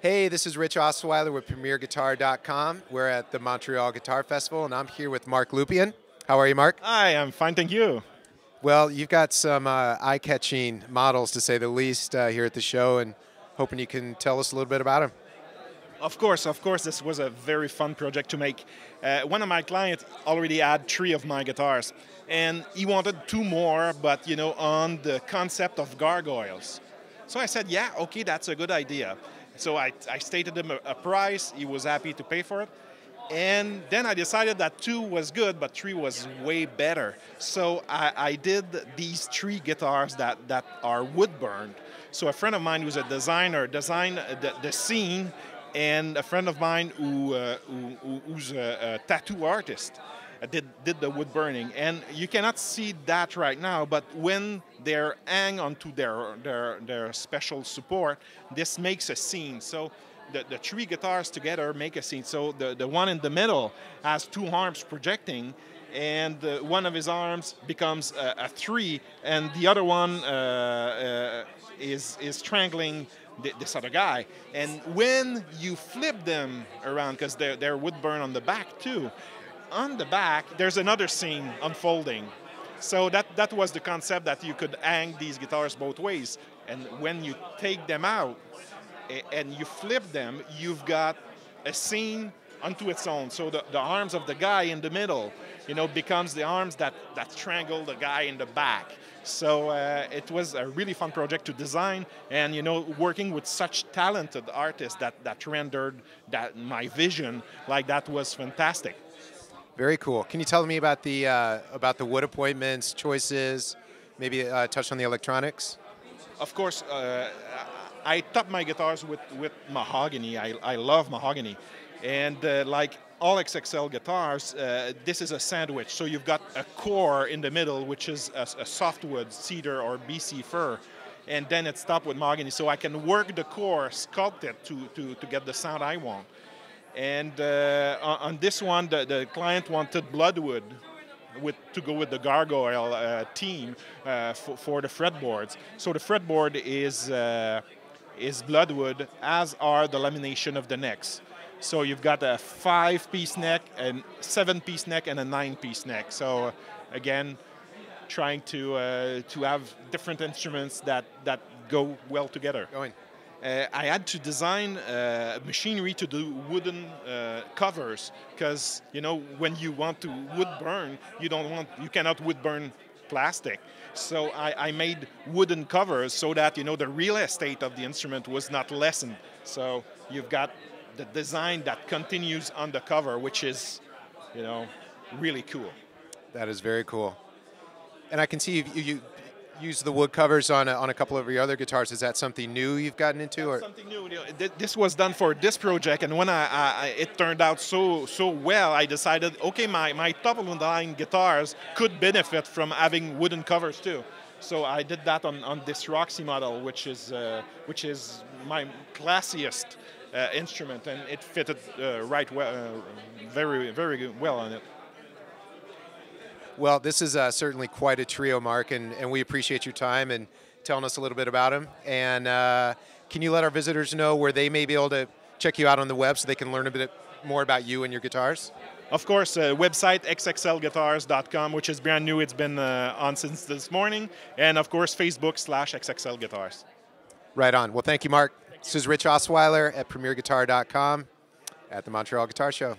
Hey, this is Rich Osweiler with PremierGuitar.com. We're at the Montreal Guitar Festival, and I'm here with Mark Lupian. How are you, Mark? Hi, I'm fine, thank you. Well, you've got some eye-catching models, to say the least, here at the show, and hoping you can tell us a little bit about them. Of course, this was a very fun project to make. One of my clients already had 3 of my guitars, and he wanted 2 more, but on the concept of gargoyles. So I said, yeah, okay, that's a good idea. So I stated him a price. He was happy to pay for it. And then I decided that 2 was good, but 3 was way better. So I did these 3 guitars that are wood burned. So a friend of mine who's a designer designed the scene, and a friend of mine who's a tattoo artist did the wood burning. And you cannot see that right now, but when they're hang onto their special support, this makes a scene. So the 3 guitars together make a scene. So the one in the middle has 2 arms projecting, and one of his arms becomes a 3, and the other one is strangling this other guy. And when you flip them around, because they're wood burn on the back too, on the back there's another scene unfolding. So that was the concept, that you could hang these guitars both ways, and when you take them out and you flip them, you've got a scene unto its own. So the arms of the guy in the middle, becomes the arms that strangle the guy in the back. So it was a really fun project to design, and working with such talented artists that rendered my vision like that was fantastic. Very cool. Can you tell me about the wood appointments, choices, maybe touch on the electronics? Of course, I top my guitars with mahogany. I love mahogany. And like all XXL guitars, this is a sandwich. So you've got a core in the middle, which is a softwood, cedar or BC fir, and then it's topped with mahogany. So I can work the core, sculpt it to get the sound I want. And on this one, the client wanted Bloodwood to go with the gargoyle theme for the fretboards. So the fretboard is Bloodwood, as are the lamination of the necks. So you've got a 5-piece neck, a 7-piece neck, and a 9-piece neck. So again, trying to have different instruments that go well together. I had to design machinery to do wooden covers, because when you want to wood burn, you cannot wood burn plastic. So I made wooden covers so that the real estate of the instrument was not lessened. So you've got the design that continues on the cover, which is really cool. That is very cool. And I can see you use the wood covers on a couple of your other guitars. Is that something new you've gotten into? Or? Something new. This was done for this project, and when it turned out so well, I decided, okay, my top-of-the-line guitars could benefit from having wooden covers too. So I did that on this Roxy model, which is my classiest instrument, and it fitted right well, very well on it. Well, this is certainly quite a trio, Mark, and we appreciate your time and telling us a little bit about them. And can you let our visitors know where they may be able to check you out on the web so they can learn a bit more about you and your guitars? Of course, website XXLguitars.com, which is brand new. It's been on since this morning. And of course, Facebook/XXL Guitars. Right on. Well, thank you, Mark. This is Rich Osweiler at PremierGuitar.com at the Montreal Guitar Show.